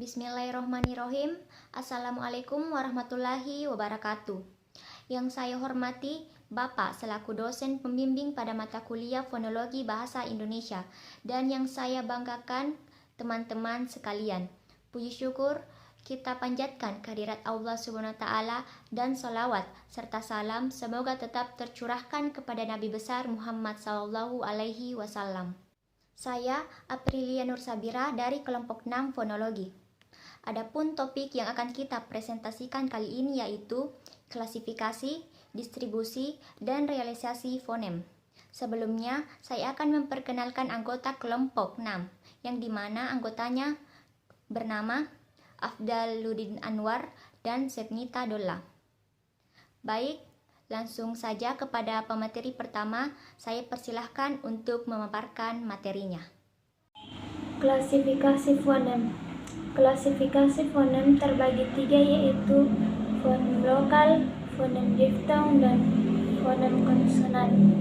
Bismillahirrohmanirrohim. Assalamualaikum warahmatullahi wabarakatuh. Yang saya hormati Bapak selaku dosen pembimbing pada mata kuliah Fonologi Bahasa Indonesia, dan yang saya banggakan teman-teman sekalian. Puji syukur kita panjatkan kehadirat Allah Subhanahu wa taala dan salawat serta salam semoga tetap tercurahkan kepada Nabi besar Muhammad sallallahu alaihi wasallam. Saya Aprilia Nur Sabira dari kelompok 6 Fonologi. Adapun topik yang akan kita presentasikan kali ini yaitu klasifikasi, distribusi, dan realisasi fonem. Sebelumnya, saya akan memperkenalkan anggota kelompok 6, yang dimana anggotanya bernama Afdaluddin Anwar dan Sepnita Dolla. Baik, langsung saja kepada pemateri pertama, saya persilahkan untuk memaparkan materinya. Klasifikasi fonem. Klasifikasi fonem terbagi tiga, yaitu fonem lokal, fonem diftong, dan fonem konsonan.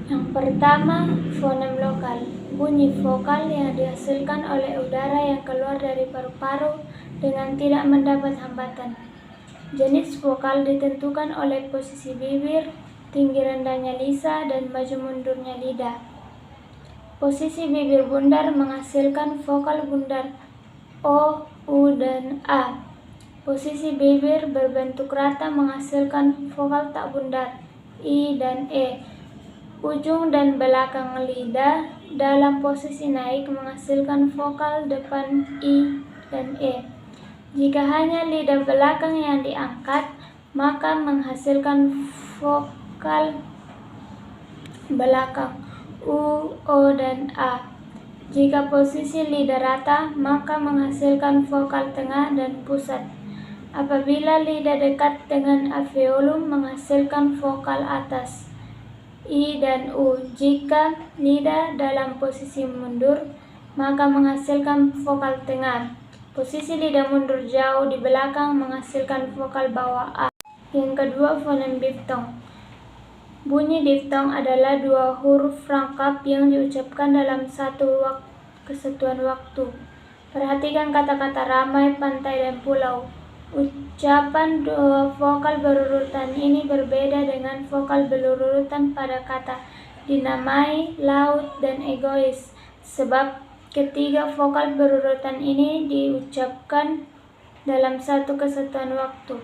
Yang pertama, fonem lokal. Bunyi vokal yang dihasilkan oleh udara yang keluar dari paru-paru dengan tidak mendapat hambatan. Jenis vokal ditentukan oleh posisi bibir, tinggi rendahnya lisa, dan maju mundurnya lidah. Posisi bibir bundar menghasilkan vokal bundar O, U, dan A. Posisi bibir berbentuk rata menghasilkan vokal tak bundar I dan E. Ujung dan belakang lidah dalam posisi naik menghasilkan vokal depan I dan E. Jika hanya lidah belakang yang diangkat, maka menghasilkan vokal belakang U, O, dan A. Jika posisi lidah rata, maka menghasilkan vokal tengah dan pusat. Apabila lidah dekat dengan alveolum, menghasilkan vokal atas I dan U. Jika lidah dalam posisi mundur, maka menghasilkan vokal tengah. Posisi lidah mundur jauh di belakang menghasilkan vokal bawah A. Yang kedua, fonem diftong. Bunyi diftong adalah dua huruf rangkap yang diucapkan dalam satu kesatuan waktu. Perhatikan kata-kata ramai, pantai, dan pulau. Ucapan dua vokal berurutan ini berbeda dengan vokal berurutan pada kata dinamai, laut, dan egois, sebab ketiga vokal berurutan ini diucapkan dalam satu kesatuan waktu.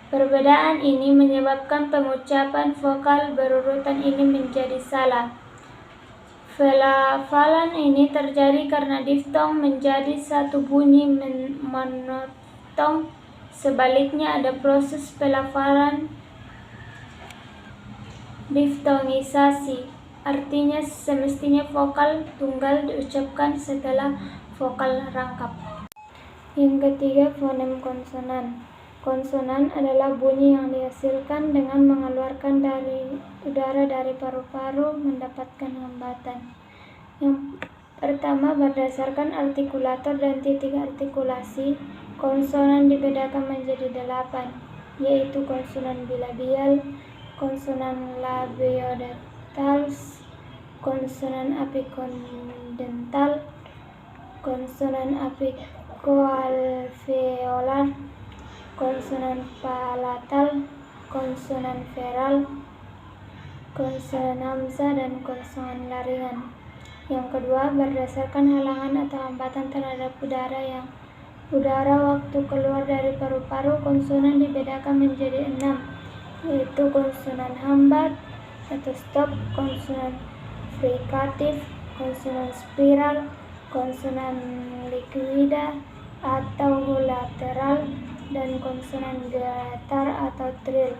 Perbedaan ini menyebabkan pengucapan vokal berurutan ini menjadi salah. Pelafalan ini terjadi karena diftong menjadi satu bunyi monotong. Sebaliknya, ada proses pelafalan diftongisasi. Artinya semestinya vokal tunggal diucapkan setelah vokal rangkap. Yang ketiga, fonem konsonan. Konsonan adalah bunyi yang dihasilkan dengan mengeluarkan udara dari paru-paru mendapatkan hambatan. Yang pertama, berdasarkan artikulator dan titik artikulasi, konsonan dibedakan menjadi 8, yaitu konsonan bilabial, konsonan labiodental, konsonan apikondental, konsonan apikoalveolar, konsonan palatal, konsonan veral, konsonan hamzah, dan konsonan laringan. Yang kedua, berdasarkan halangan atau hambatan terhadap udara waktu keluar dari paru-paru, konsonan dibedakan menjadi 6, yaitu konsonan hambat atau stop, konsonan frikatif, konsonan spiral, konsonan liquida atau lateral, dan konsonan getar atau trill.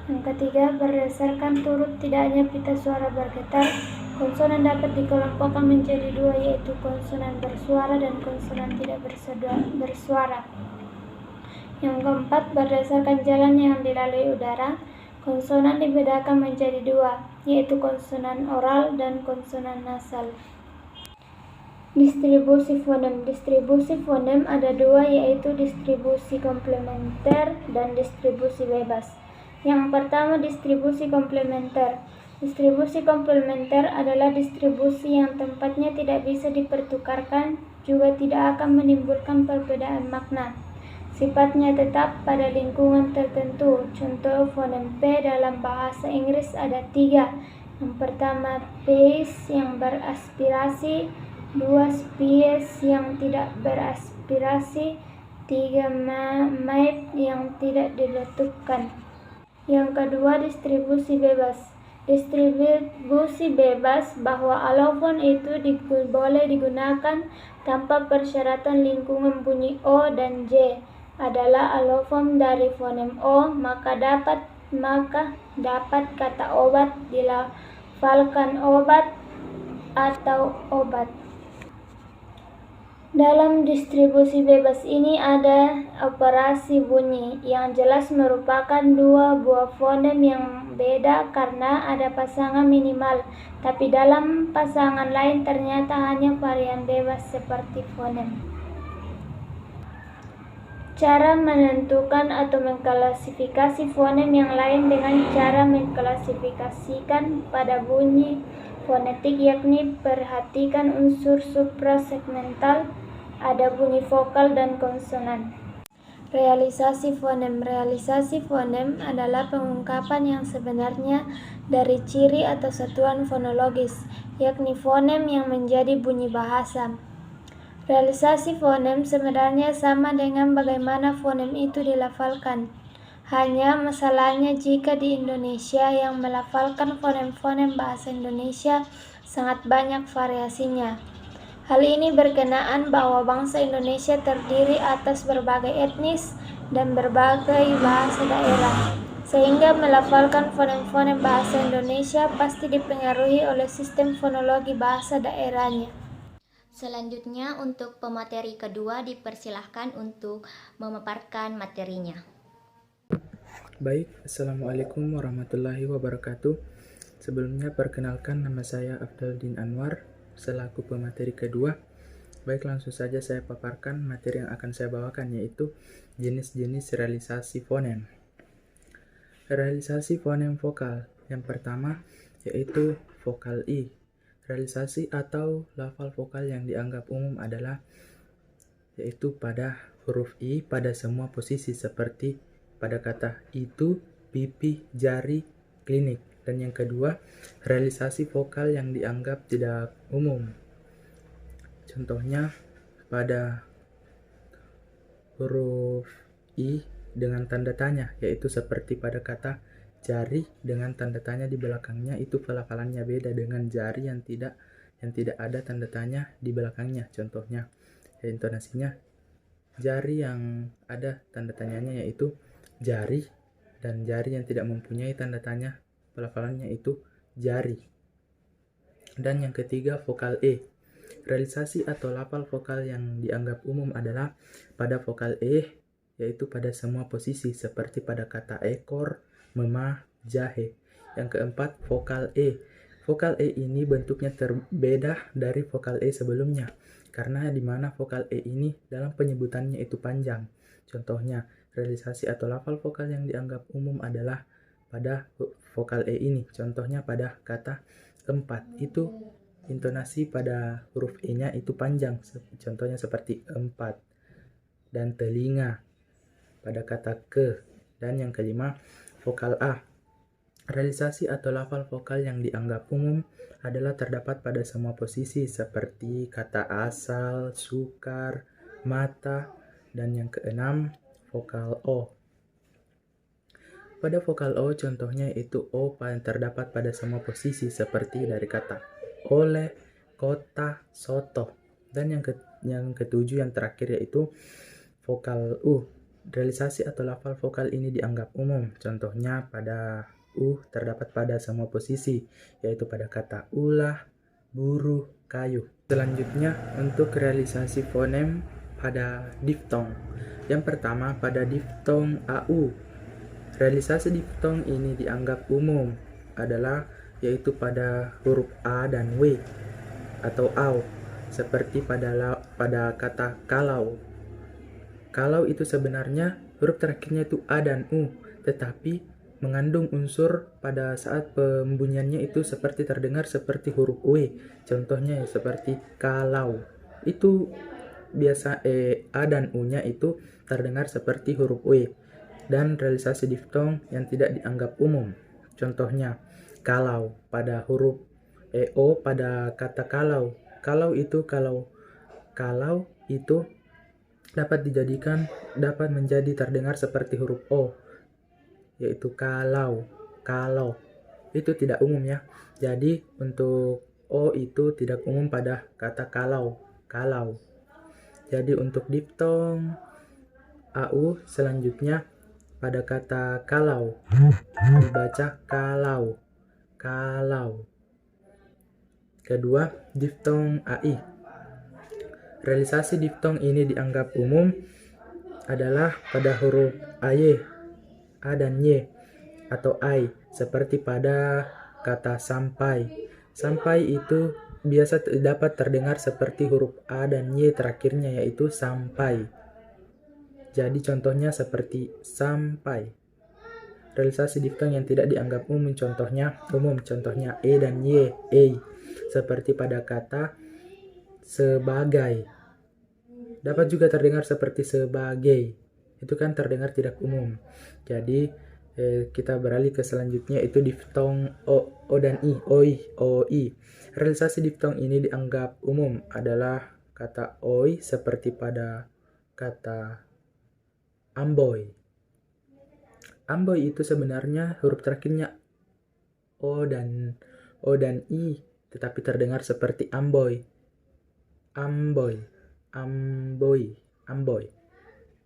Yang ketiga, berdasarkan turut tidaknya pita suara bergetar, konsonan dapat dikelompokkan menjadi 2, yaitu konsonan bersuara dan konsonan tidak bersuara. Yang keempat, berdasarkan jalan yang dilalui udara, konsonan dibedakan menjadi 2, yaitu konsonan oral dan konsonan nasal. Distribusi fonem. Distribusi fonem ada 2, yaitu distribusi komplementer dan distribusi bebas. Yang pertama, distribusi komplementer. Distribusi komplementer adalah distribusi yang tempatnya tidak bisa dipertukarkan juga tidak akan menimbulkan perbedaan makna. Sifatnya tetap pada lingkungan tertentu. Contoh fonem P dalam bahasa Inggris ada 3. Yang pertama pace yang beraspirasi, 2 spies yang tidak beraspirasi, 3 map yang tidak diletupkan. Yang kedua distribusi bebas. Distribusi bebas bahwa alofon itu boleh digunakan tanpa persyaratan lingkungan bunyi O dan J adalah alofon dari fonem O, maka dapat kata obat dilafalkan obat atau obat. Dalam distribusi bebas ini ada operasi bunyi yang jelas merupakan 2 buah fonem yang beda karena ada pasangan minimal, tapi dalam pasangan lain ternyata hanya varian bebas seperti fonem. Cara menentukan atau mengklasifikasi fonem yang lain dengan cara mengklasifikasikan pada bunyi fonetik, yakni perhatikan unsur suprasegmental, ada bunyi vokal dan konsonan. Realisasi fonem. Realisasi fonem adalah pengungkapan yang sebenarnya dari ciri atau satuan fonologis, yakni fonem yang menjadi bunyi bahasa. Realisasi fonem sebenarnya sama dengan bagaimana fonem itu dilafalkan. Hanya masalahnya jika di Indonesia yang melafalkan fonem-fonem bahasa Indonesia sangat banyak variasinya. Hal ini berkenaan bahwa bangsa Indonesia terdiri atas berbagai etnis dan berbagai bahasa daerah, sehingga melafalkan fonem-fonem bahasa Indonesia pasti dipengaruhi oleh sistem fonologi bahasa daerahnya. Selanjutnya untuk pemateri kedua dipersilahkan untuk memaparkan materinya. Baik, Assalamualaikum warahmatullahi wabarakatuh. Sebelumnya perkenalkan, nama saya Afdaldin Anwar selaku pemateri kedua. Baik, langsung saja saya paparkan materi yang akan saya bawakan, yaitu jenis-jenis realisasi fonem. Realisasi fonem vokal. Yang pertama yaitu vokal I. Realisasi atau lafal vokal yang dianggap umum adalah yaitu pada huruf I pada semua posisi seperti pada kata itu, pipi, jari, klinik. Dan yang kedua, realisasi vokal yang dianggap tidak umum. Contohnya pada huruf I dengan tanda tanya, yaitu seperti pada kata jari dengan tanda tanya di belakangnya, itu pelafalannya beda dengan jari yang tidak ada tanda tanya di belakangnya. Contohnya, intonasinya jari yang ada tanda tanyanya yaitu jari, dan jari yang tidak mempunyai tanda tanya pelafalannya itu jari. Dan yang ketiga, vokal E. Realisasi atau lafal vokal yang dianggap umum adalah pada vokal E, yaitu pada semua posisi seperti pada kata ekor, memah, jahe. Yang keempat, vokal E. Vokal E ini bentuknya berbeda dari vokal E sebelumnya, karena di mana vokal E ini dalam penyebutannya itu panjang. Contohnya, realisasi atau lafal vokal yang dianggap umum adalah pada vokal E ini. Contohnya pada kata empat, itu intonasi pada huruf E-nya itu panjang. Contohnya seperti empat. Dan telinga pada kata ke. Dan yang kelima, vokal A. Realisasi atau lafal vokal yang dianggap umum adalah terdapat pada semua posisi seperti kata asal, sukar, mata. Dan yang keenam, vokal O. Pada vokal O, contohnya itu O yang terdapat pada semua posisi seperti dari kata oleh, kota, soto. Dan yang ketujuh, yang terakhir, yaitu vokal U. Realisasi atau lafal vokal ini dianggap umum. Contohnya pada U terdapat pada semua posisi, yaitu pada kata ulah, buruh, kayu. Selanjutnya untuk realisasi fonem pada diftong. Yang pertama pada diftong AU. Realisasi diftong ini dianggap umum adalah yaitu pada huruf A dan W atau AU, seperti pada kata kalau. Kalau itu sebenarnya huruf terakhirnya itu A dan U, tetapi mengandung unsur pada saat pembunyiannya itu seperti terdengar seperti huruf W. Contohnya seperti kalau. Itu biasa A dan U-nya itu terdengar seperti huruf W. Dan realisasi diftong yang tidak dianggap umum. Contohnya, kalau pada huruf O pada kata kalau. Kalau itu dapat menjadi terdengar seperti huruf O, yaitu kalau. Itu tidak umum ya. Jadi untuk O itu tidak umum pada kata kalau. Jadi untuk diftong AU selanjutnya pada kata kalau dibaca kalau. Kedua, diftong AI. Realisasi diftong ini dianggap umum adalah pada huruf AY, A dan Y, atau ai, seperti pada kata sampai. Sampai itu biasa dapat terdengar seperti huruf A dan Y terakhirnya, yaitu sampai. Jadi contohnya seperti sampai. Realisasi diftong yang tidak dianggap umum contohnya E dan Y, seperti pada kata sebagai. Dapat juga terdengar seperti sebagai. Itu kan terdengar tidak umum. Jadi kita beralih ke selanjutnya, itu diftong O dan I, OI. Realisasi diftong ini dianggap umum adalah kata OI seperti pada kata amboy. Amboy itu sebenarnya huruf terakhirnya O dan I, tetapi terdengar seperti amboy.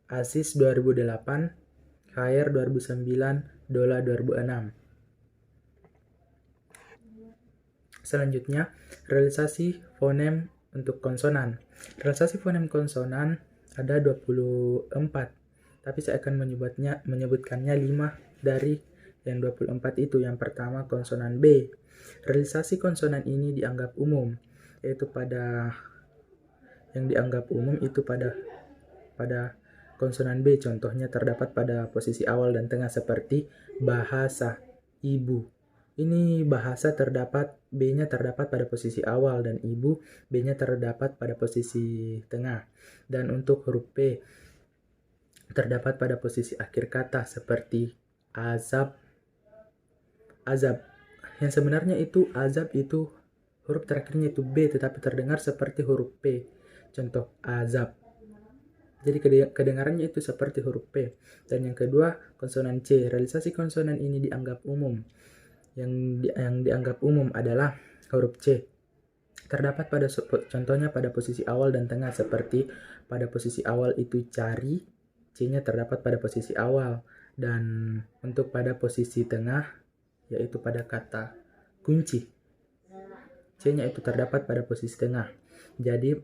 ASIS 2008, KR 2009, DOLA 2006. Selanjutnya, realisasi fonem untuk konsonan. Realisasi fonem konsonan ada 24, tapi saya akan menyebutkannya 5 dari yang 24 itu. Yang pertama, konsonan B. Realisasi konsonan ini dianggap umum, yaitu pada konsonan B. Contohnya terdapat pada posisi awal dan tengah seperti bahasa, ibu. Ini bahasa B-nya terdapat pada posisi awal, dan ibu B-nya terdapat pada posisi tengah. Dan untuk huruf P terdapat pada posisi akhir kata seperti azab. Yang sebenarnya itu azab itu huruf terakhirnya itu B, tetapi terdengar seperti huruf P. Contoh azab. Jadi kedengarannya itu seperti huruf P. Dan yang kedua, konsonan C. Realisasi konsonan ini dianggap umum. Yang dianggap umum adalah huruf C. Terdapat contohnya pada posisi awal dan tengah, seperti pada posisi awal itu cari, C-nya terdapat pada posisi awal. Dan untuk pada posisi tengah, yaitu pada kata kunci, C-nya itu terdapat pada posisi tengah. Jadi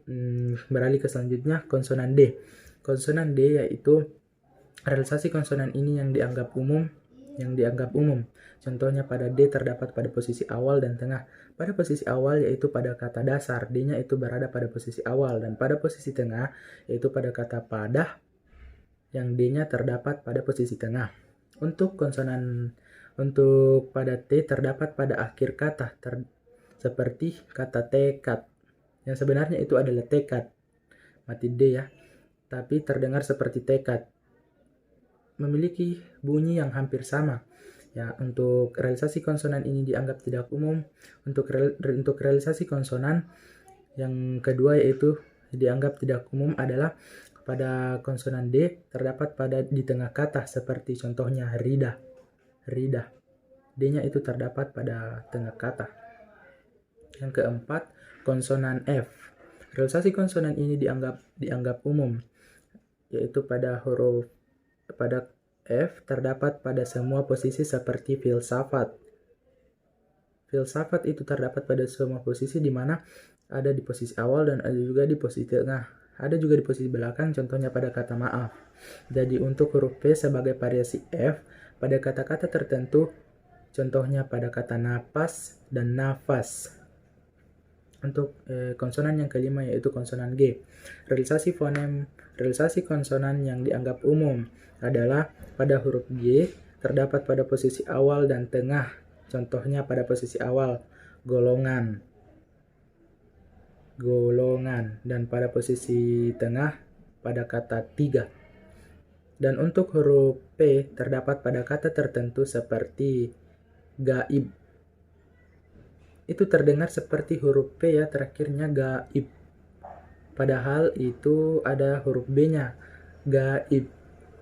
beralih ke selanjutnya, konsonan D. Konsonan D yaitu realisasi konsonan ini yang dianggap umum. Contohnya pada D terdapat pada posisi awal dan tengah. Pada posisi awal yaitu pada kata dasar, D-nya itu berada pada posisi awal, dan pada posisi tengah yaitu pada kata padah, yang D-nya terdapat pada posisi tengah. Untuk pada T terdapat pada akhir kata, seperti kata tekad. Yang sebenarnya itu adalah tekad, mati D ya, tapi terdengar seperti tekad. Memiliki bunyi yang hampir sama. Ya, untuk realisasi konsonan ini dianggap tidak umum. Untuk realisasi konsonan yang kedua yaitu dianggap tidak umum adalah pada konsonan D terdapat di tengah kata, seperti contohnya ridah. D-nya itu terdapat pada tengah kata. Yang keempat, konsonan F. Realisasi konsonan ini dianggap umum, yaitu pada F terdapat pada semua posisi seperti filsafat. Filsafat itu terdapat pada semua posisi, di mana ada di posisi awal dan ada juga di posisi tengah. Ada juga di posisi belakang, contohnya pada kata maaf. Jadi untuk huruf P sebagai variasi F pada kata-kata tertentu, contohnya pada kata napas dan nafas. Untuk konsonan yang kelima yaitu konsonan G. Realisasi konsonan yang dianggap umum adalah pada huruf G terdapat pada posisi awal dan tengah. Contohnya pada posisi awal golongan, golongan, dan pada posisi tengah pada kata tiga. Dan untuk huruf P terdapat pada kata tertentu seperti gaib. Itu terdengar seperti huruf P ya, terakhirnya gaib. Padahal itu ada huruf B-nya, gaib.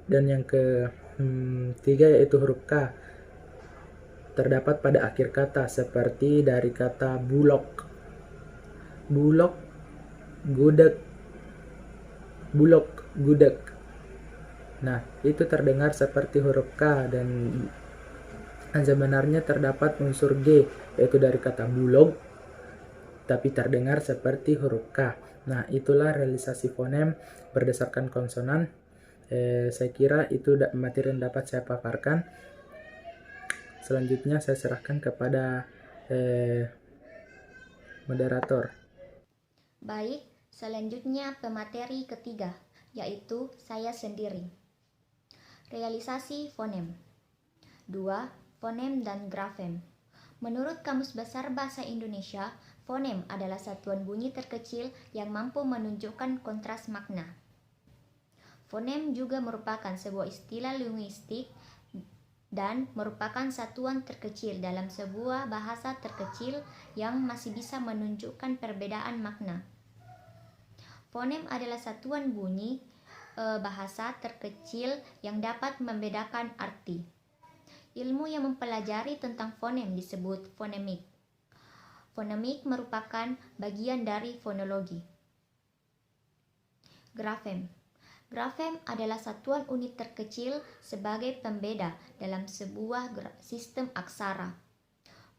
Dan yang ketiga yaitu huruf K. Terdapat pada akhir kata seperti dari kata bulog. Bulog, gudeg. Bulog, gudeg. Nah, itu terdengar seperti huruf K, dan sebenarnya terdapat unsur G, yaitu dari kata bulog, tapi terdengar seperti huruf K. Nah, itulah realisasi fonem berdasarkan konsonan. Saya kira itu materi yang dapat saya paparkan. Selanjutnya saya serahkan kepada moderator. Baik, selanjutnya pemateri ketiga, yaitu saya sendiri. Realisasi fonem. 2. Fonem dan grafem. Menurut Kamus Besar Bahasa Indonesia, fonem adalah satuan bunyi terkecil yang mampu menunjukkan kontras makna. Fonem juga merupakan sebuah istilah linguistik dan merupakan satuan terkecil dalam sebuah bahasa terkecil yang masih bisa menunjukkan perbedaan makna. Fonem adalah satuan bunyi bahasa terkecil yang dapat membedakan arti. Ilmu yang mempelajari tentang fonem disebut fonemik. Fonemik merupakan bagian dari fonologi. Grafem. Grafem adalah satuan unit terkecil sebagai pembeda dalam sebuah sistem aksara.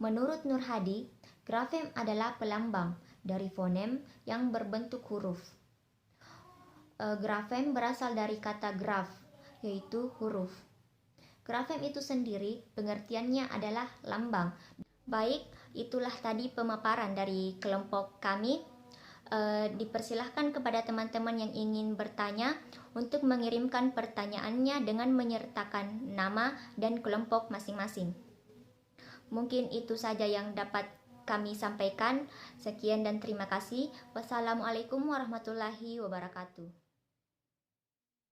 Menurut Nur Hadi, grafem adalah pelambang dari fonem yang berbentuk huruf. Grafem berasal dari kata graf, yaitu huruf. Grafem itu sendiri pengertiannya adalah lambang. Baik, itulah tadi pemaparan dari kelompok kami. Dipersilahkan kepada teman-teman yang ingin bertanya untuk mengirimkan pertanyaannya dengan menyertakan nama dan kelompok masing-masing. Mungkin itu saja yang dapat kami sampaikan. Sekian dan terima kasih. Wassalamualaikum warahmatullahi wabarakatuh.